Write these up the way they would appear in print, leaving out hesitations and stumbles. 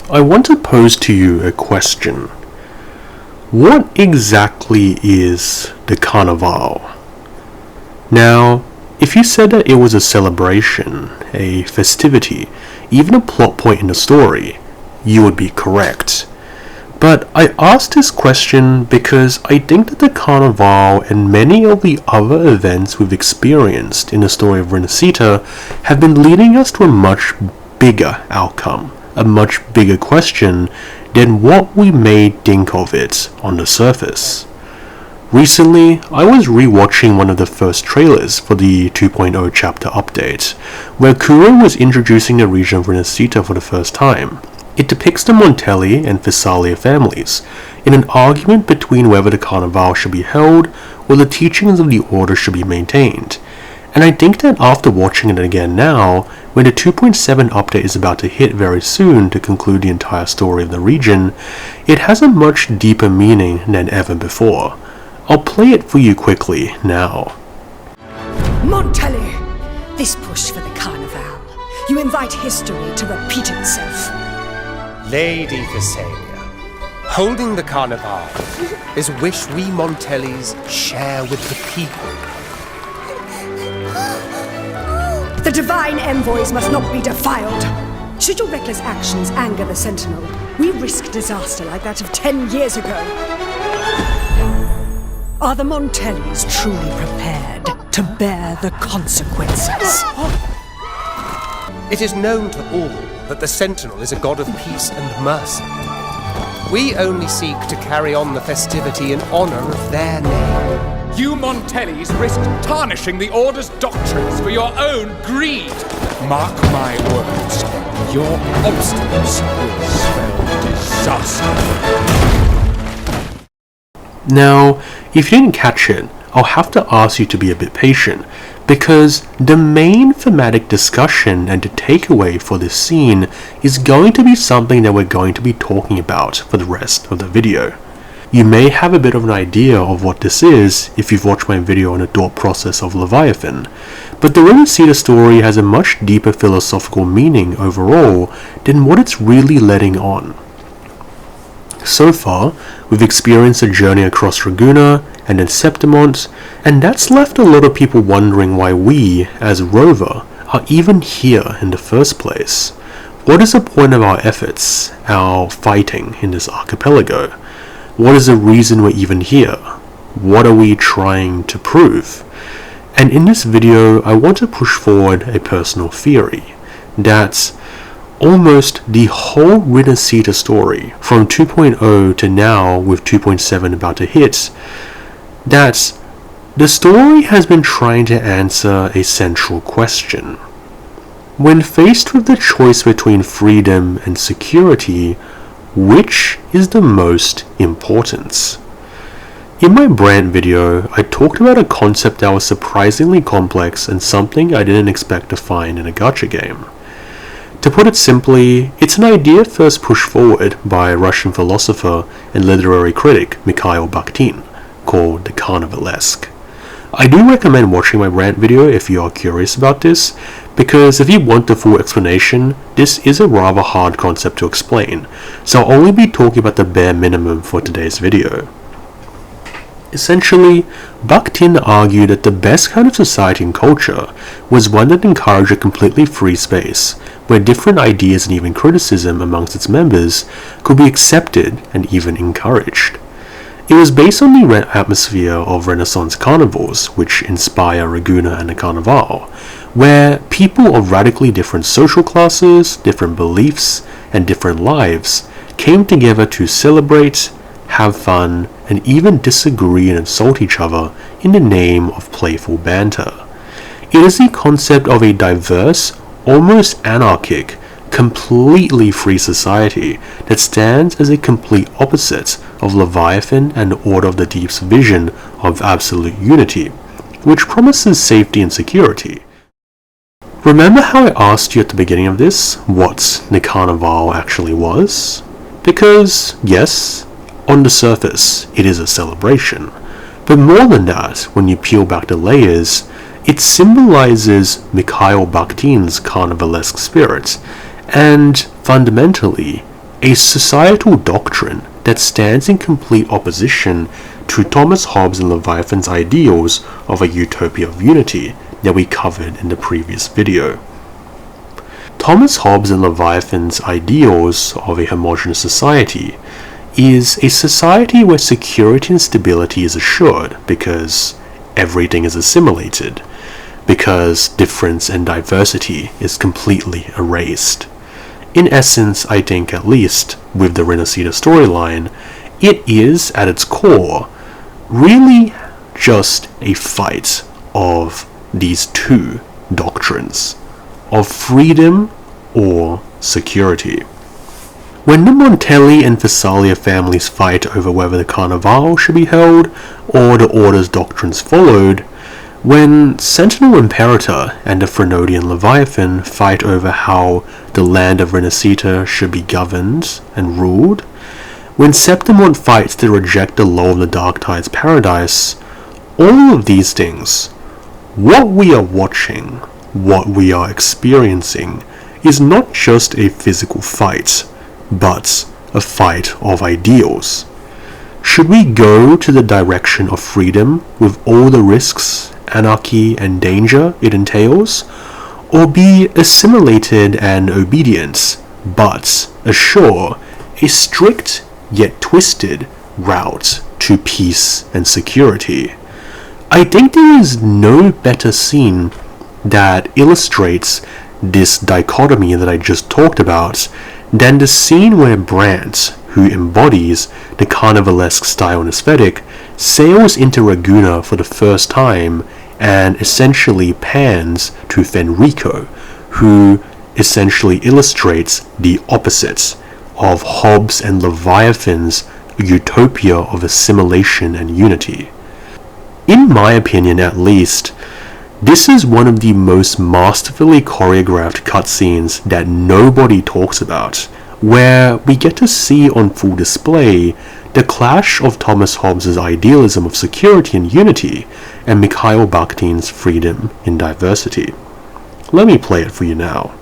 I want to pose to you a question. What exactly is the Carnival? Now, if you said that it was a celebration, a festivity, even a plot point in the story, you would be correct. But I asked this question because I think that the Carnival and many of the other events we've experienced in the story of Rinascita have been leading us to a much bigger outcome, a much bigger question than what we may think of it on the surface. Recently, I was rewatching one of the first trailers for the 2.0 chapter update, where Kuro was introducing the region of Rinascita for the first time. It depicts the Montelli and Visalia families in an argument between whether the Carnival should be held or the teachings of the order should be maintained. And I think that after watching it again now, when the 2.7 update is about to hit very soon to conclude the entire story of the region, it has a much deeper meaning than ever before. I'll play it for you quickly now. Montelli! This push for the Carnival. You invite history to repeat itself. Lady Visalia, holding the Carnival is a wish we Montellis share with the people. The divine envoys must not be defiled. Should your reckless actions anger the Sentinel, we risk disaster like that of 10 years ago. Are the Montellis truly prepared to bear the consequences? It is known to all that the Sentinel is a god of peace and mercy. We only seek to carry on the festivity in honor of their name. You Montellis risk tarnishing the Order's doctrines for your own greed. Mark my words, your obstinance will spell disaster. Now, if you didn't catch it, I'll have to ask you to be a bit patient, because the main thematic discussion and the takeaway for this scene is going to be something that we're going to be talking about for the rest of the video. You may have a bit of an idea of what this is if you've watched my video on the thought process of Leviathan, but the Rinascita story has a much deeper philosophical meaning overall than what it's really letting on. So far, we've experienced a journey across Ragusa and then Septimont, and that's left a lot of people wondering why we, as Rover, are even here in the first place. What is the point of our efforts, our fighting in this archipelago? What is the reason we're even here? What are we trying to prove? And in this video, I want to push forward a personal theory that almost the whole Rinascita story, from 2.0 to now with 2.7 about to hit, that the story has been trying to answer a central question. When faced with the choice between freedom and security, which is the most important? In my brand video, I talked about a concept that was surprisingly complex and something I didn't expect to find in a gacha game. To put it simply, it's an idea first pushed forward by Russian philosopher and literary critic Mikhail Bahktin, called the Carnivalesque. I do recommend watching my rant video if you are curious about this, because if you want the full explanation, this is a rather hard concept to explain, so I'll only be talking about the bare minimum for today's video. Essentially, Bahktin argued that the best kind of society and culture was one that encouraged a completely free space, where different ideas and even criticism amongst its members could be accepted and even encouraged. It was based on the atmosphere of Renaissance carnivals, which inspire Ragusa and the Carnival, where people of radically different social classes, different beliefs, and different lives came together to celebrate, have fun, and even disagree and insult each other in the name of playful banter. It is the concept of a diverse, almost anarchic, completely free society that stands as a complete opposite of Leviathan and the Order of the Deep's vision of absolute unity, which promises safety and security. Remember how I asked you at the beginning of this what the Carnival actually was? Because, yes, on the surface it is a celebration, but more than that, when you peel back the layers, it symbolizes Mikhail Bahktin's carnivalesque spirit, and fundamentally, a societal doctrine that stands in complete opposition to Thomas Hobbes and Leviathan's ideals of a utopia of unity that we covered in the previous video. Thomas Hobbes and Leviathan's ideals of a homogeneous society is a society where security and stability is assured because everything is assimilated, because difference and diversity is completely erased. In essence, I think at least, with the Rinascita storyline, it is, at its core, really just a fight of these two doctrines, of freedom or security. When the Montelli and Fessalia families fight over whether the Carnival should be held or the Order's doctrines followed, when Sentinel Imperator and the Frenodian Leviathan fight over how the land of Rinascita should be governed and ruled, when Septimont fights to reject the law of the Dark Tide's paradise, all of these things, what we are watching, what we are experiencing, is not just a physical fight, but a fight of ideals. Should we go to the direction of freedom with all the risks, anarchy, and danger it entails, or be assimilated and obedient, but assure a strict yet twisted route to peace and security? I think there is no better scene that illustrates this dichotomy that I just talked about than the scene where Brandt, who embodies the carnivalesque style and aesthetic, sails into Ragusa for the first time and essentially pans to Fenrico, who essentially illustrates the opposite of Hobbes and Leviathan's utopia of assimilation and unity. In my opinion, at least, this is one of the most masterfully choreographed cutscenes that nobody talks about, where we get to see on full display the clash of Thomas Hobbes' idealism of security and unity and Mikhail Bahktin's freedom in diversity. Let me play it for you now.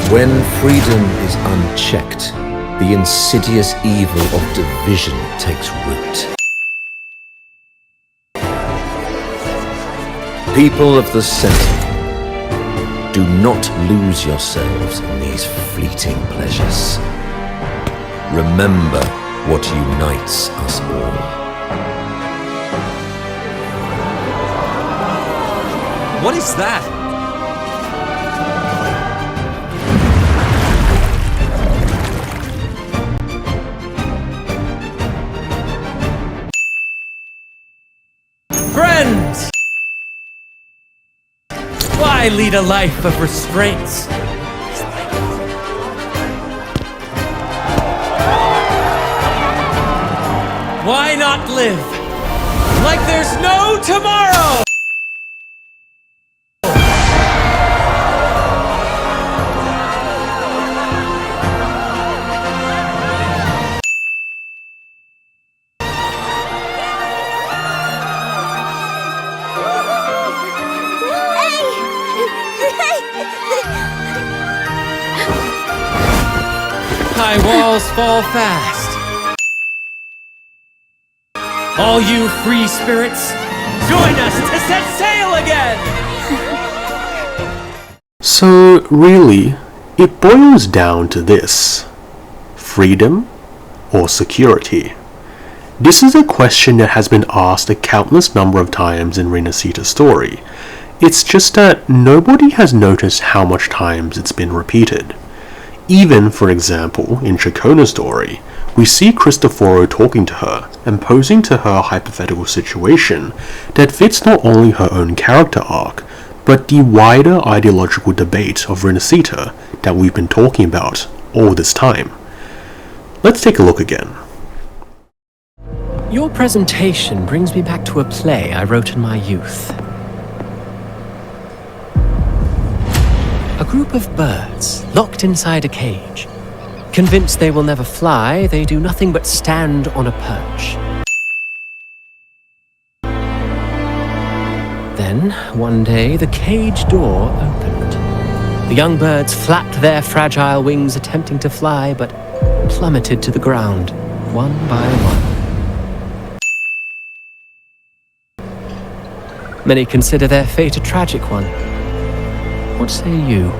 When freedom is unchecked, the insidious evil of division takes root. People of the Sentinel, do not lose yourselves in these fleeting pleasures. Remember what unites us all. What is that? Friends! Why lead a life of restraints? Why not live like there's no tomorrow? High walls fall fast. All you free spirits, join us to set sail again! So really, it boils down to this: freedom or security? This is a question that has been asked a countless number of times in Rinascita's story. It's just that nobody has noticed how much times it's been repeated. Even, for example, in Chacona's story, we see Cristoforo talking to her and posing to her a hypothetical situation that fits not only her own character arc, but the wider ideological debate of Rinascita that we've been talking about all this time. Let's take a look again. Your presentation brings me back to a play I wrote in my youth. A group of birds, locked inside a cage. Convinced they will never fly, they do nothing but stand on a perch. Then, one day, the cage door opened. The young birds flapped their fragile wings, attempting to fly, but plummeted to the ground, one by one. Many consider their fate a tragic one. What say you?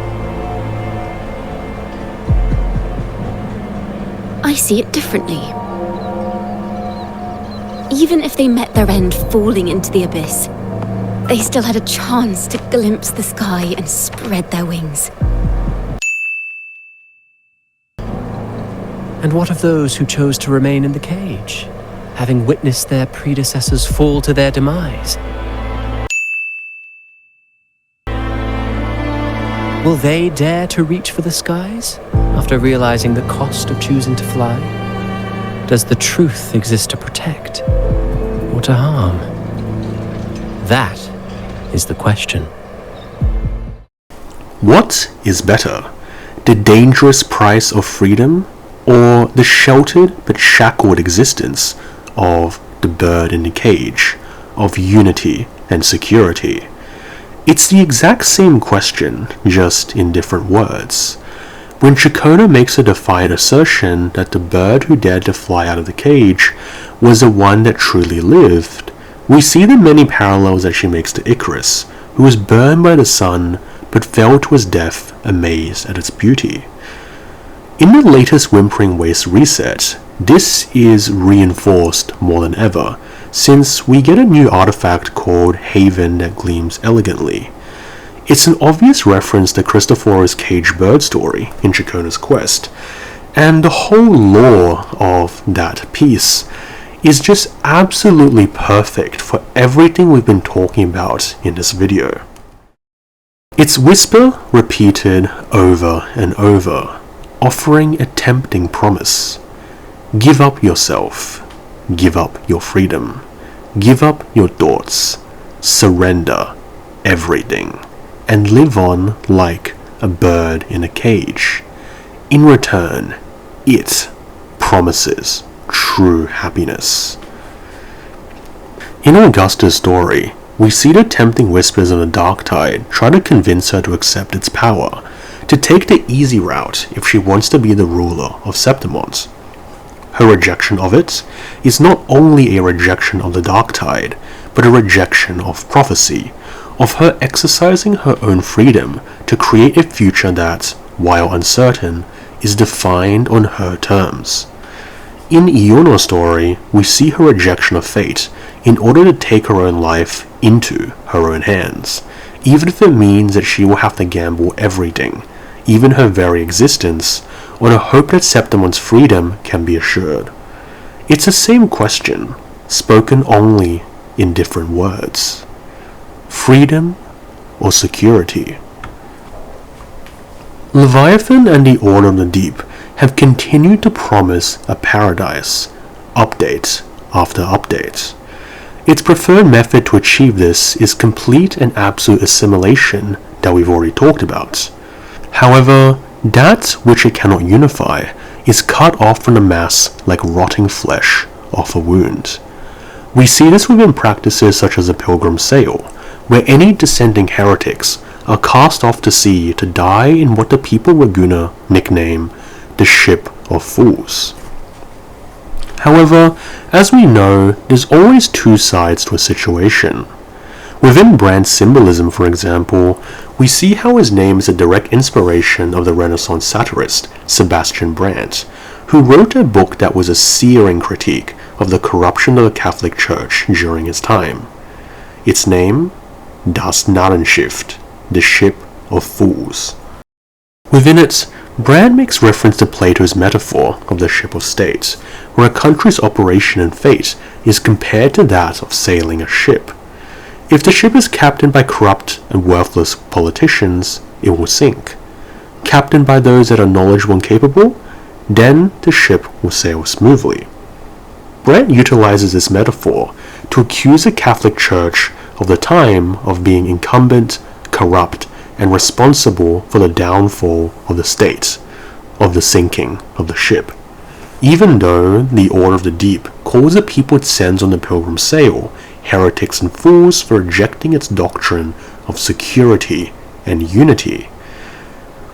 I see it differently. Even if they met their end falling into the abyss, they still had a chance to glimpse the sky and spread their wings. And what of those who chose to remain in the cage, having witnessed their predecessors fall to their demise? Will they dare to reach for the skies after realizing the cost of choosing to fly? Does the truth exist to protect or to harm? That is the question. What is better, the dangerous price of freedom or the sheltered but shackled existence of the bird in the cage, of unity and security? It's the exact same question, just in different words. When Chakotay makes a defiant assertion that the bird who dared to fly out of the cage was the one that truly lived, we see the many parallels that she makes to Icarus, who was burned by the sun but fell to his death amazed at its beauty. In the latest Whimpering Waste reset, this is reinforced more than ever, since we get a new artifact called Haven that gleams elegantly. It's an obvious reference to Christopher's caged bird story in Chakotay's quest, and the whole lore of that piece is just absolutely perfect for everything we've been talking about in this video. It's whisper repeated over and over, offering a tempting promise. Give up yourself. Give up your freedom. Give up your thoughts. Surrender everything. And live on like a bird in a cage. In return, it promises true happiness. In Augusta's story, we see the tempting whispers of the Dark Tide try to convince her to accept its power, to take the easy route if she wants to be the ruler of Septimont. Her rejection of it is not only a rejection of the Dark Tide, but a rejection of prophecy, of her exercising her own freedom to create a future that, while uncertain, is defined on her terms. In Iono's story, we see her rejection of fate in order to take her own life into her own hands, even if it means that she will have to gamble everything, even her very existence, on a hope that Septimont's freedom can be assured. It's the same question, spoken only in different words. Freedom or security? Leviathan and the Order of the Deep have continued to promise a paradise, update after update. Its preferred method to achieve this is complete and absolute assimilation that we've already talked about. However, that which it cannot unify is cut off from the mass like rotting flesh off a wound. We see this within practices such as the Pilgrim Sail, where any dissenting heretics are cast off to sea to die in what the people Laguna nickname the Ship of Fools. However, as we know, there's always two sides to a situation. Within Brand's Symbolism, for example, we see how his name is a direct inspiration of the Renaissance satirist Sebastian Brandt, who wrote a book that was a searing critique of the corruption of the Catholic Church during his time. Its name? Das Narrenschiff, the Ship of Fools. Within it, Brand makes reference to Plato's metaphor of the ship of state, where a country's operation and fate is compared to that of sailing a ship. If the ship is captained by corrupt and worthless politicians, it will sink. Captained by those that are knowledgeable and capable, then the ship will sail smoothly. Brand utilizes this metaphor to accuse the Catholic Church of the time of being incumbent, corrupt, and responsible for the downfall of the state, of the sinking of the ship. Even though the Order of the Deep calls the people it sends on the Pilgrim Sail heretics and fools for rejecting its doctrine of security and unity,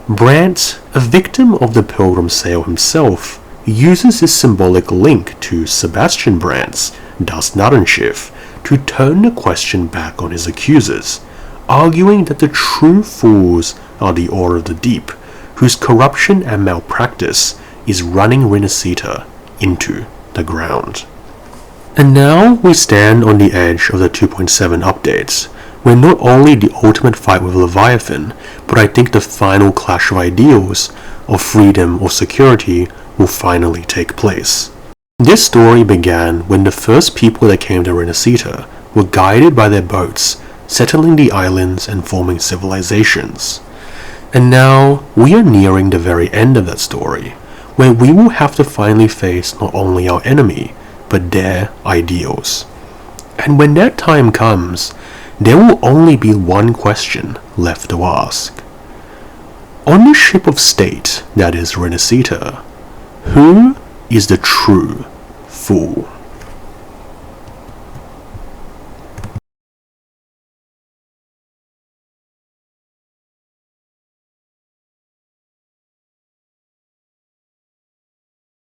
Brant, a victim of the Pilgrim sale himself, uses his symbolic link to Sebastian Brant's Das Narrenschiff to turn the question back on his accusers, arguing that the true fools are the Order of the Deep, whose corruption and malpractice is running Rinascita into the ground. And now we stand on the edge of the 2.7 updates, where not only the ultimate fight with Leviathan, but I think the final clash of ideals of freedom or security will finally take place. This story began when the first people that came to Rinascita were guided by their boats, settling the islands and forming civilizations. And now we are nearing the very end of that story, where we will have to finally face not only our enemy, but their ideals. And when that time comes, there will only be one question left to ask. On the ship of state that is Rinascita, who is the true fool?